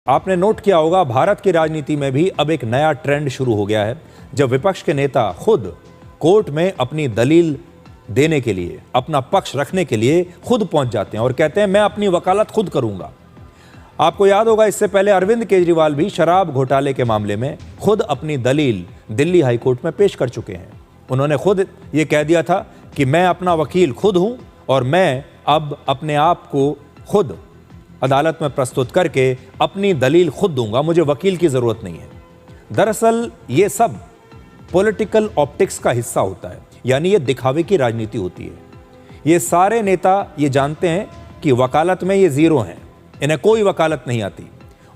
आपने नोट किया होगा, भारत की राजनीति में भी अब एक नया ट्रेंड शुरू हो गया है, जब विपक्ष के नेता खुद कोर्ट में अपनी दलील देने के लिए, अपना पक्ष रखने के लिए खुद पहुंच जाते हैं और कहते हैं मैं अपनी वकालत खुद करूंगा। आपको याद होगा, इससे पहले अरविंद केजरीवाल भी शराब घोटाले के मामले में खुद अपनी दलील दिल्ली हाईकोर्ट में पेश कर चुके हैं। उन्होंने खुद ये कह दिया था कि मैं अपना वकील खुद हूं और मैं अब अपने आप को खुद अदालत में प्रस्तुत करके अपनी दलील खुद दूंगा, मुझे वकील की जरूरत नहीं है। दरअसल ये सब पॉलिटिकल ऑप्टिक्स का हिस्सा होता है, यानी ये दिखावे की राजनीति होती है। ये सारे नेता ये जानते हैं कि वकालत में ये जीरो हैं, इन्हें कोई वकालत नहीं आती,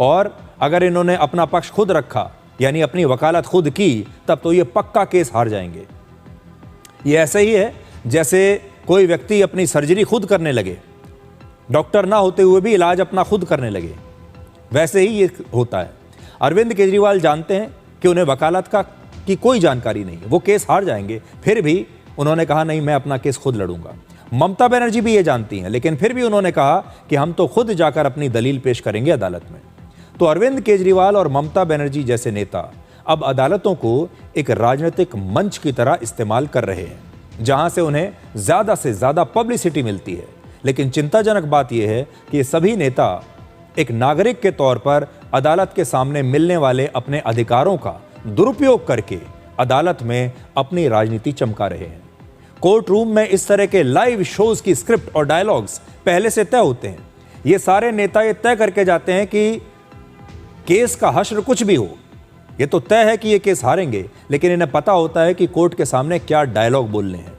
और अगर इन्होंने अपना पक्ष खुद रखा यानी अपनी वकालत खुद की, तब तो ये पक्का केस हार जाएंगे। ये ऐसे ही है जैसे कोई व्यक्ति अपनी सर्जरी खुद करने लगे, डॉक्टर ना होते हुए भी इलाज अपना खुद करने लगे, वैसे ही ये होता है। अरविंद केजरीवाल जानते हैं कि उन्हें वकालत की कोई जानकारी नहीं है, वो केस हार जाएंगे, फिर भी उन्होंने कहा नहीं, मैं अपना केस खुद लड़ूंगा। ममता बनर्जी भी ये जानती हैं, लेकिन फिर भी उन्होंने कहा कि हम तो खुद जाकर अपनी दलील पेश करेंगे अदालत में। तो अरविंद केजरीवाल और ममता बनर्जी जैसे नेता अब अदालतों को एक राजनीतिक मंच की तरह इस्तेमाल कर रहे हैं, जहां से उन्हें ज्यादा से ज्यादा पब्लिसिटी मिलती है। लेकिन चिंताजनक बात यह है कि ये सभी नेता एक नागरिक के तौर पर अदालत के सामने मिलने वाले अपने अधिकारों का दुरुपयोग करके अदालत में अपनी राजनीति चमका रहे हैं। कोर्ट रूम में इस तरह के लाइव शोज की स्क्रिप्ट और डायलॉग्स पहले से तय होते हैं। ये सारे नेता ये तय करके जाते हैं कि केस का हश्र कुछ भी हो, ये तो तय है कि ये केस हारेंगे, लेकिन इन्हें पता होता है कि कोर्ट के सामने क्या डायलॉग बोलने हैं।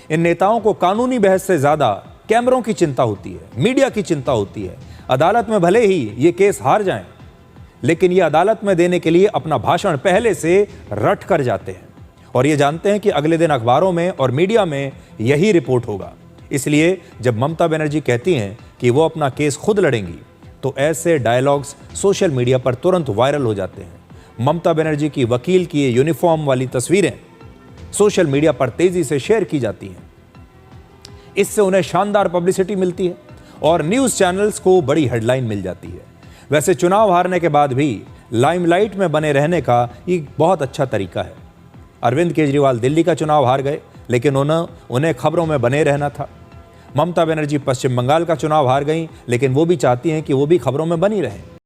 इन नेताओं को कानूनी बहस से ज्यादा कैमरों की चिंता होती है, मीडिया की चिंता होती है। अदालत में भले ही ये केस हार जाएं, लेकिन ये अदालत में देने के लिए अपना भाषण पहले से रट कर जाते हैं और ये जानते हैं कि अगले दिन अखबारों में और मीडिया में यही रिपोर्ट होगा। इसलिए जब ममता बनर्जी कहती हैं कि वो अपना केस खुद लड़ेंगी, तो ऐसे डायलॉग्स सोशल मीडिया पर तुरंत वायरल हो जाते हैं। ममता बनर्जी की वकील की ये यूनिफॉर्म वाली तस्वीरें सोशल मीडिया पर तेजी से शेयर की जाती हैं। इससे उन्हें शानदार पब्लिसिटी मिलती है और न्यूज़ चैनल्स को बड़ी हेडलाइन मिल जाती है। वैसे चुनाव हारने के बाद भी लाइमलाइट में बने रहने का ये बहुत अच्छा तरीका है। अरविंद केजरीवाल दिल्ली का चुनाव हार गए, लेकिन उन्हें खबरों में बने रहना था। ममता बनर्जी पश्चिम बंगाल का चुनाव हार गई, लेकिन वो भी चाहती हैं कि वो भी खबरों में बनी रहें।